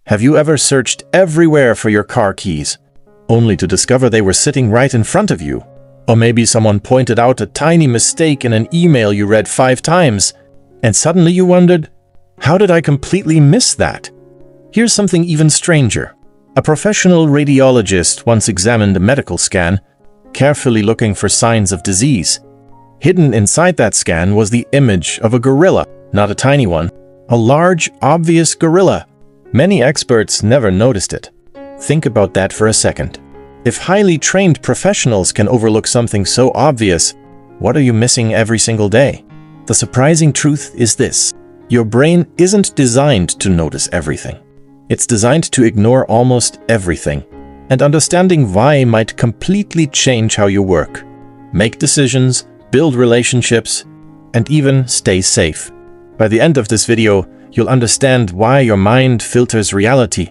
Have you ever searched everywhere for your car keys, only to discover they were sitting right in front of you? Or maybe someone pointed out a tiny mistake in an email you read 5 times, and suddenly you wondered, how did I completely miss that? Here's something even stranger. A professional radiologist once examined a medical scan, carefully looking for signs of disease. Hidden inside that scan was the image of a gorilla, not a tiny one, a large, obvious gorilla. Many experts never noticed it. Think about that for a second. If highly trained professionals can overlook something so obvious, what are you missing every single day? The surprising truth is this: your brain isn't designed to notice everything. It's designed to ignore almost everything, and understanding why might completely change how you work, make decisions, build relationships, and even stay safe. By the end of this video, you'll understand why your mind filters reality,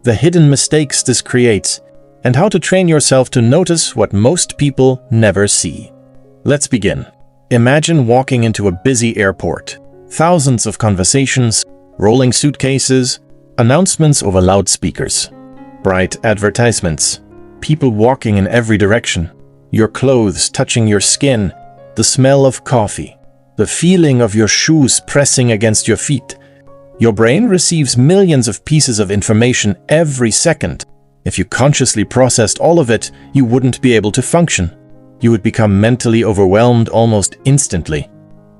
the hidden mistakes this creates, and how to train yourself to notice what most people never see. Let's begin. Imagine walking into a busy airport. Thousands of conversations, rolling suitcases, announcements over loudspeakers, bright advertisements, people walking in every direction, your clothes touching your skin, the smell of coffee, the feeling of your shoes pressing against your feet. Your brain receives millions of pieces of information every second. If you consciously processed all of it, you wouldn't be able to function. You would become mentally overwhelmed almost instantly.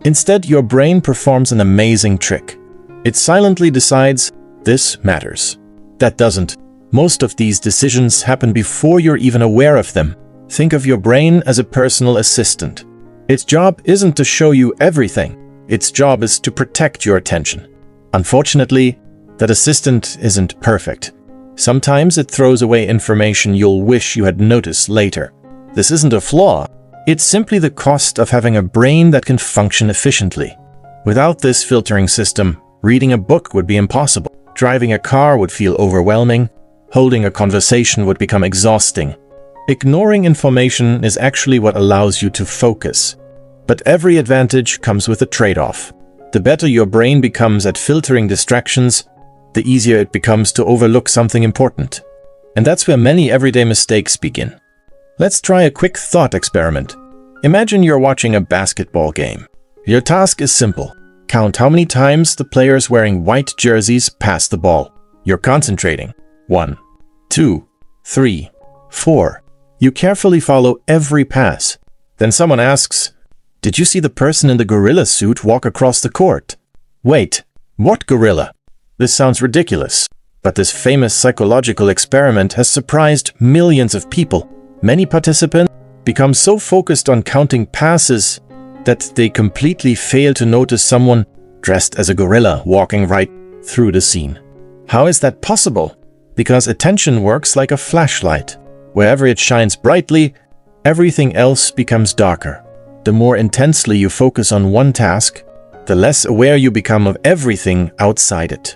Instead, your brain performs an amazing trick. It silently decides, this matters. That doesn't. Most of these decisions happen before you're even aware of them. Think of your brain as a personal assistant. Its job isn't to show you everything. Its job is to protect your attention. Unfortunately, that assistant isn't perfect. Sometimes it throws away information you'll wish you had noticed later. This isn't a flaw. It's simply the cost of having a brain that can function efficiently. Without this filtering system, reading a book would be impossible. Driving a car would feel overwhelming. Holding a conversation would become exhausting. Ignoring information is actually what allows you to focus. But every advantage comes with a trade-off. The better your brain becomes at filtering distractions, the easier it becomes to overlook something important. And that's where many everyday mistakes begin. Let's try a quick thought experiment. Imagine you're watching a basketball game. Your task is simple. Count how many times the players wearing white jerseys pass the ball. You're concentrating. 1, 2, 3, 4. You carefully follow every pass. Then someone asks, "Did you see the person in the gorilla suit walk across the court?" Wait, what gorilla? This sounds ridiculous, but this famous psychological experiment has surprised millions of people. Many participants become so focused on counting passes that they completely fail to notice someone dressed as a gorilla walking right through the scene. How is that possible? Because attention works like a flashlight. Wherever it shines brightly, everything else becomes darker. The more intensely you focus on one task, the less aware you become of everything outside it.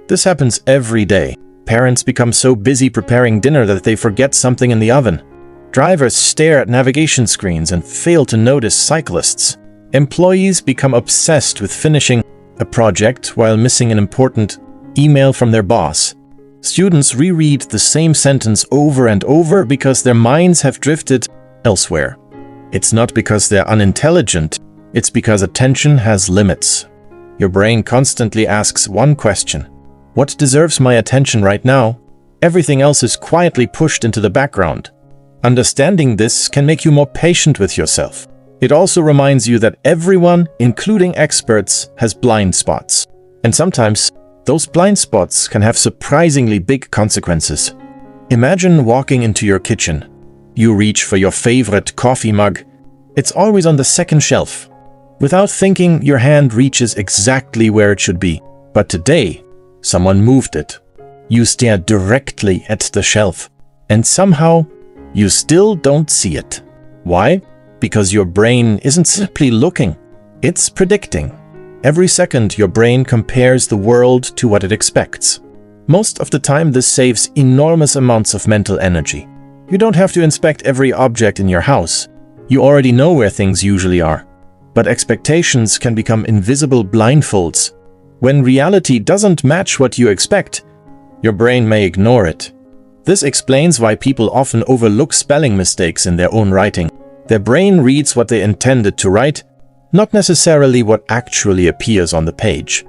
This happens every day. Parents become so busy preparing dinner that they forget something in the oven. Drivers stare at navigation screens and fail to notice cyclists. Employees become obsessed with finishing a project while missing an important email from their boss. Students reread the same sentence over and over because their minds have drifted elsewhere. It's not because they're unintelligent, it's because attention has limits. Your brain constantly asks one question: what deserves my attention right now? Everything else is quietly pushed into the background. Understanding this can make you more patient with yourself. It also reminds you that everyone, including experts, has blind spots. And sometimes, those blind spots can have surprisingly big consequences. Imagine walking into your kitchen. You reach for your favorite coffee mug. It's always on the second shelf. Without thinking, your hand reaches exactly where it should be. But today, someone moved it. You stare directly at the shelf, and somehow, you still don't see it. Why? Because your brain isn't simply looking, it's predicting. Every second, your brain compares the world to what it expects. Most of the time, this saves enormous amounts of mental energy. You don't have to inspect every object in your house. You already know where things usually are. But expectations can become invisible blindfolds. When reality doesn't match what you expect, your brain may ignore it. This explains why people often overlook spelling mistakes in their own writing. Their brain reads what they intended to write, not necessarily what actually appears on the page.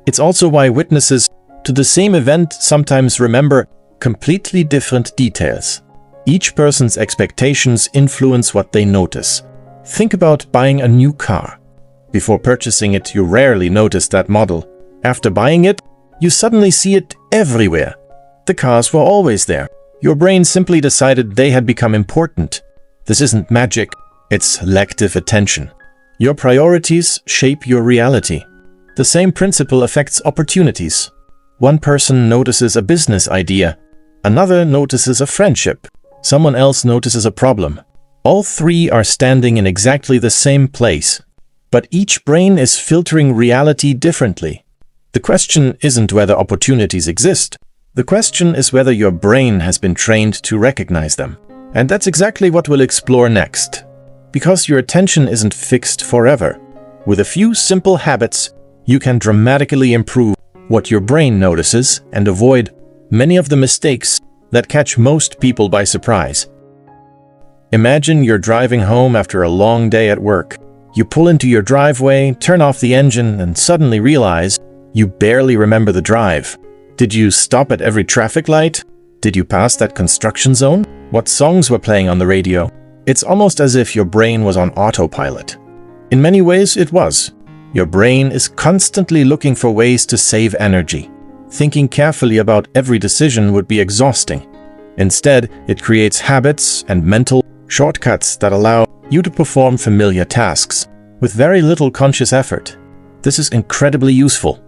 It's also why witnesses to the same event sometimes remember completely different details. Each person's expectations influence what they notice. Think about buying a new car. Before purchasing it, you rarely notice that model. After buying it, you suddenly see it everywhere. The cars were always there. Your brain simply decided they had become important. This isn't magic, it's selective attention. Your priorities shape your reality. The same principle affects opportunities. One person notices a business idea, another notices a friendship, someone else notices a problem. All three are standing in exactly the same place, but each brain is filtering reality differently. The question isn't whether opportunities exist. The question is whether your brain has been trained to recognize them. And that's exactly what we'll explore next. Because your attention isn't fixed forever. With a few simple habits, you can dramatically improve what your brain notices and avoid many of the mistakes that catch most people by surprise. Imagine you're driving home after a long day at work. You pull into your driveway, turn off the engine, and suddenly realize you barely remember the drive. Did you stop at every traffic light? Did you pass that construction zone? What songs were playing on the radio? It's almost as if your brain was on autopilot. In many ways, it was. Your brain is constantly looking for ways to save energy. Thinking carefully about every decision would be exhausting. Instead, it creates habits and mental shortcuts that allow you to perform familiar tasks with very little conscious effort. This is incredibly useful.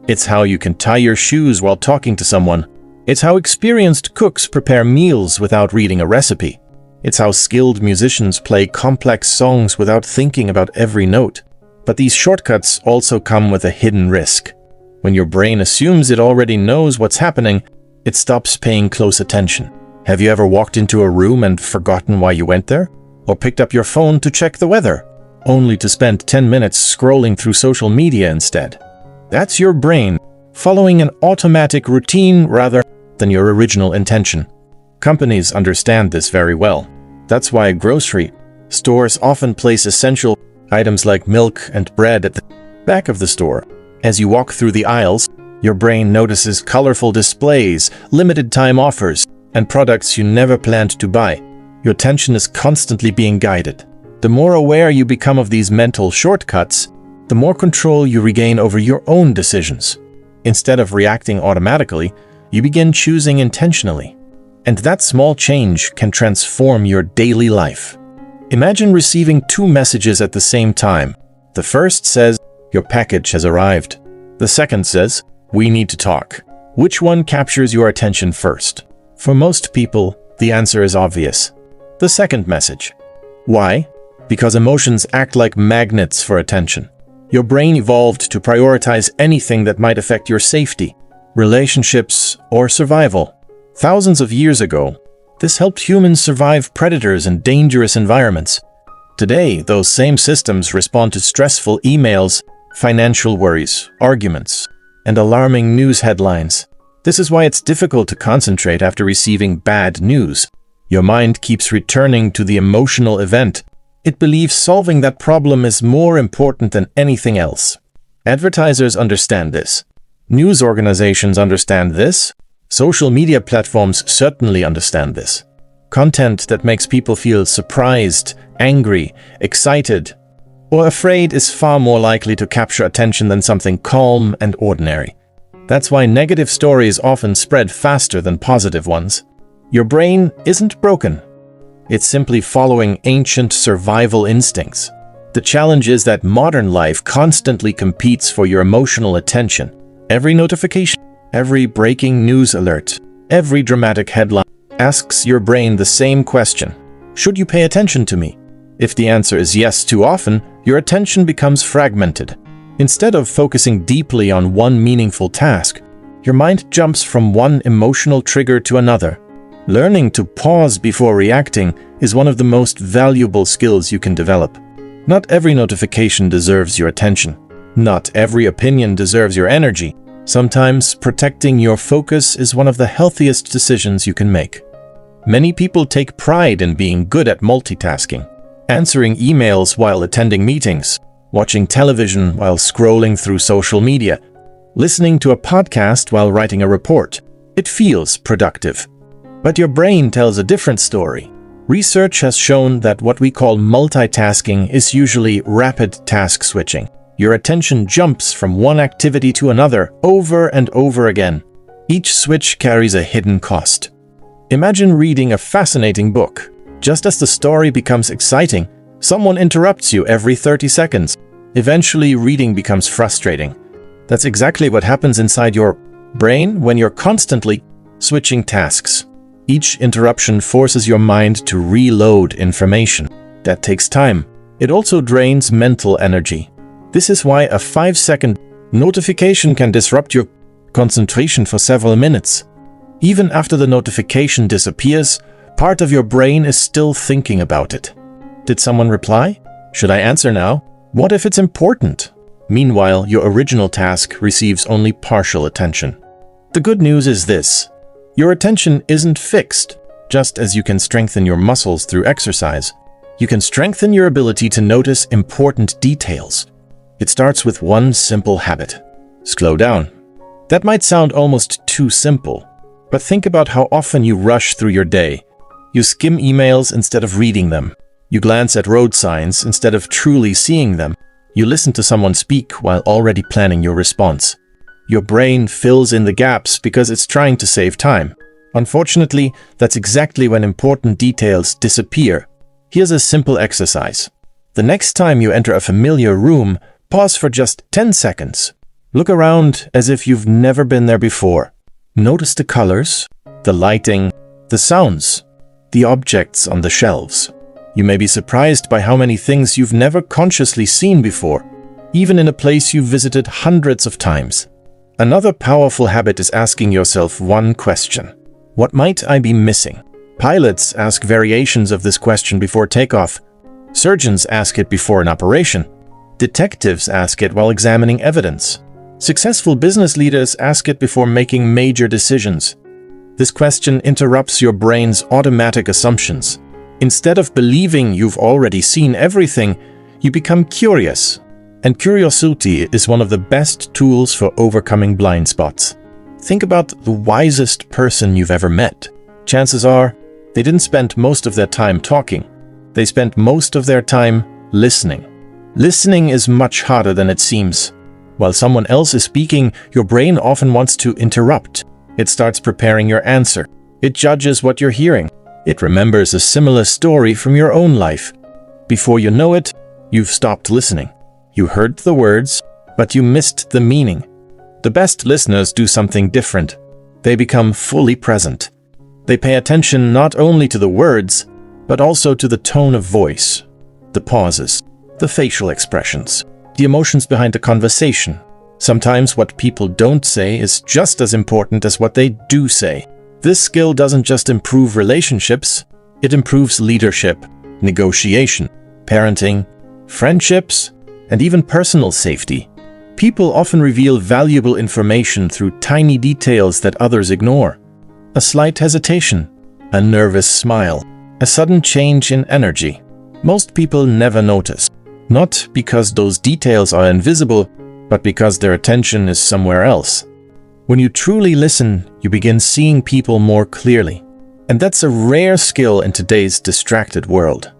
It's how you can tie your shoes while talking to someone. It's how experienced cooks prepare meals without reading a recipe. It's how skilled musicians play complex songs without thinking about every note. But these shortcuts also come with a hidden risk. When your brain assumes it already knows what's happening, it stops paying close attention. Have you ever walked into a room and forgotten why you went there? Or picked up your phone to check the weather, only to spend 10 minutes scrolling through social media instead? That's your brain following an automatic routine rather than your original intention. Companies understand this very well. That's why grocery stores often place essential items like milk and bread at the back of the store. As you walk through the aisles, your brain notices colorful displays, limited time offers, and products you never planned to buy. Your attention is constantly being guided. The more aware you become of these mental shortcuts, the more control you regain over your own decisions. Instead of reacting automatically, you begin choosing intentionally. And that small change can transform your daily life. Imagine receiving 2 messages at the same time. The first says, "Your package has arrived." The second says, "We need to talk." Which one captures your attention first? For most people, the answer is obvious. The second message. Why? Because emotions act like magnets for attention. Your brain evolved to prioritize anything that might affect your safety, relationships, or survival. Thousands of years ago, this helped humans survive predators and dangerous environments. Today, those same systems respond to stressful emails, financial worries, arguments, and alarming news headlines. This is why it's difficult to concentrate after receiving bad news. Your mind keeps returning to the emotional event. It believes solving that problem is more important than anything else. Advertisers understand this. News organizations understand this. Social media platforms certainly understand this. Content that makes people feel surprised, angry, excited, or afraid is far more likely to capture attention than something calm and ordinary. That's why negative stories often spread faster than positive ones. Your brain isn't broken. It's simply following ancient survival instincts. The challenge is that modern life constantly competes for your emotional attention. Every notification, every breaking news alert, every dramatic headline asks your brain the same question. Should you pay attention to me? If the answer is yes too often, your attention becomes fragmented. Instead of focusing deeply on one meaningful task, your mind jumps from one emotional trigger to another. Learning to pause before reacting is one of the most valuable skills you can develop. Not every notification deserves your attention. Not every opinion deserves your energy. Sometimes protecting your focus is one of the healthiest decisions you can make. Many people take pride in being good at multitasking, answering emails while attending meetings, watching television while scrolling through social media, listening to a podcast while writing a report. It feels productive. But your brain tells a different story. Research has shown that what we call multitasking is usually rapid task switching. Your attention jumps from one activity to another over and over again. Each switch carries a hidden cost. Imagine reading a fascinating book. Just as the story becomes exciting, someone interrupts you every 30 seconds. Eventually, reading becomes frustrating. That's exactly what happens inside your brain when you're constantly switching tasks. Each interruption forces your mind to reload information. That takes time. It also drains mental energy. This is why a 5-second notification can disrupt your concentration for several minutes. Even after the notification disappears, part of your brain is still thinking about it. Did someone reply? Should I answer now? What if it's important? Meanwhile, your original task receives only partial attention. The good news is this: your attention isn't fixed. Just as you can strengthen your muscles through exercise, you can strengthen your ability to notice important details. It starts with one simple habit: slow down. That might sound almost too simple, but think about how often you rush through your day. You skim emails instead of reading them. You glance at road signs instead of truly seeing them. You listen to someone speak while already planning your response. Your brain fills in the gaps because it's trying to save time. Unfortunately, that's exactly when important details disappear. Here's a simple exercise. The next time you enter a familiar room, pause for just 10 seconds. Look around as if you've never been there before. Notice the colors, the lighting, the sounds, the objects on the shelves. You may be surprised by how many things you've never consciously seen before, even in a place you've visited hundreds of times. Another powerful habit is asking yourself one question: what might I be missing? Pilots ask variations of this question before takeoff. Surgeons ask it before an operation. Detectives ask it while examining evidence. Successful business leaders ask it before making major decisions. This question interrupts your brain's automatic assumptions. Instead of believing you've already seen everything, you become curious. And curiosity is one of the best tools for overcoming blind spots. Think about the wisest person you've ever met. Chances are, they didn't spend most of their time talking. They spent most of their time listening. Listening is much harder than it seems. While someone else is speaking, your brain often wants to interrupt. It starts preparing your answer. It judges what you're hearing. It remembers a similar story from your own life. Before you know it, you've stopped listening. You heard the words, but you missed the meaning. The best listeners do something different. They become fully present. They pay attention not only to the words, but also to the tone of voice, the pauses, the facial expressions, the emotions behind the conversation. Sometimes what people don't say is just as important as what they do say. This skill doesn't just improve relationships, it improves leadership, negotiation, parenting, friendships, and even personal safety. People often reveal valuable information through tiny details that others ignore. A slight hesitation, a nervous smile, a sudden change in energy. Most people never notice, not because those details are invisible, but because their attention is somewhere else. When you truly listen, you begin seeing people more clearly. And that's a rare skill in today's distracted world.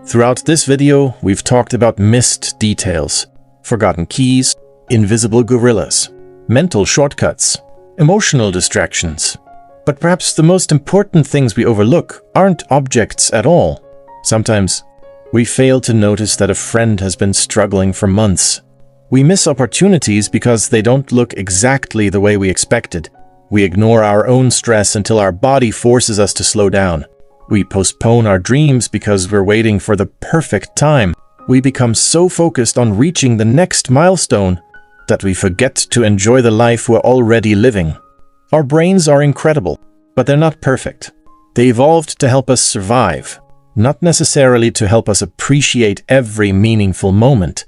Throughout this video, we've talked about missed details, forgotten keys, invisible gorillas, mental shortcuts, emotional distractions. But perhaps the most important things we overlook aren't objects at all. Sometimes we fail to notice that a friend has been struggling for months. We miss opportunities because they don't look exactly the way we expected. We ignore our own stress until our body forces us to slow down. We postpone our dreams because we're waiting for the perfect time. We become so focused on reaching the next milestone that we forget to enjoy the life we're already living. Our brains are incredible, but they're not perfect. They evolved to help us survive, not necessarily to help us appreciate every meaningful moment.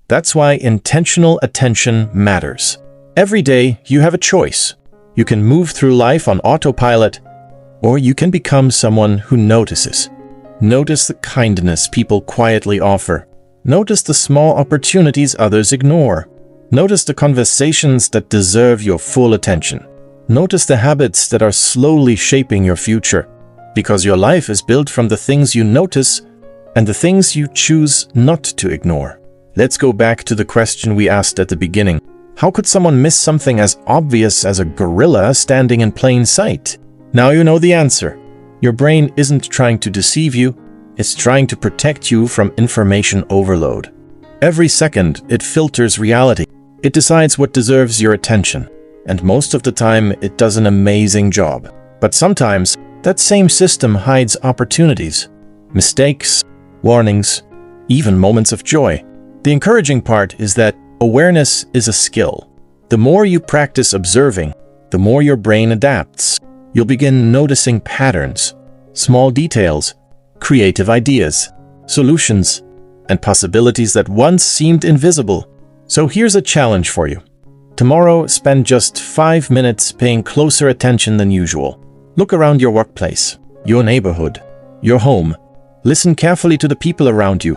That's why intentional attention matters. Every day, you have a choice. You can move through life on autopilot, or you can become someone who notices. Notice the kindness people quietly offer. Notice the small opportunities others ignore. Notice the conversations that deserve your full attention. Notice the habits that are slowly shaping your future, because your life is built from the things you notice and the things you choose not to ignore. Let's go back to the question we asked at the beginning. How could someone miss something as obvious as a gorilla standing in plain sight? Now you know the answer. Your brain isn't trying to deceive you, it's trying to protect you from information overload. Every second, it filters reality. It decides what deserves your attention. And most of the time, it does an amazing job. But sometimes, that same system hides opportunities, mistakes, warnings, even moments of joy. The encouraging part is that awareness is a skill. The more you practice observing, the more your brain adapts. You'll begin noticing patterns, small details, creative ideas, solutions, and possibilities that once seemed invisible. So here's a challenge for you. Tomorrow, spend just 5 minutes paying closer attention than usual. Look around your workplace, your neighborhood, your home. Listen carefully to the people around you.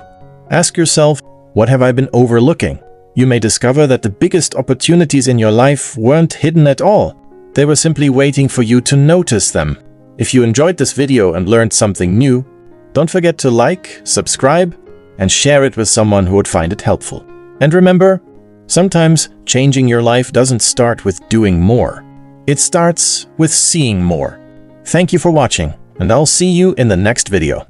Ask yourself, what have I been overlooking? You may discover that the biggest opportunities in your life weren't hidden at all. They were simply waiting for you to notice them. If you enjoyed this video and learned something new, don't forget to like, subscribe, and share it with someone who would find it helpful. And remember, sometimes changing your life doesn't start with doing more. It starts with seeing more. Thank you for watching, and I'll see you in the next video.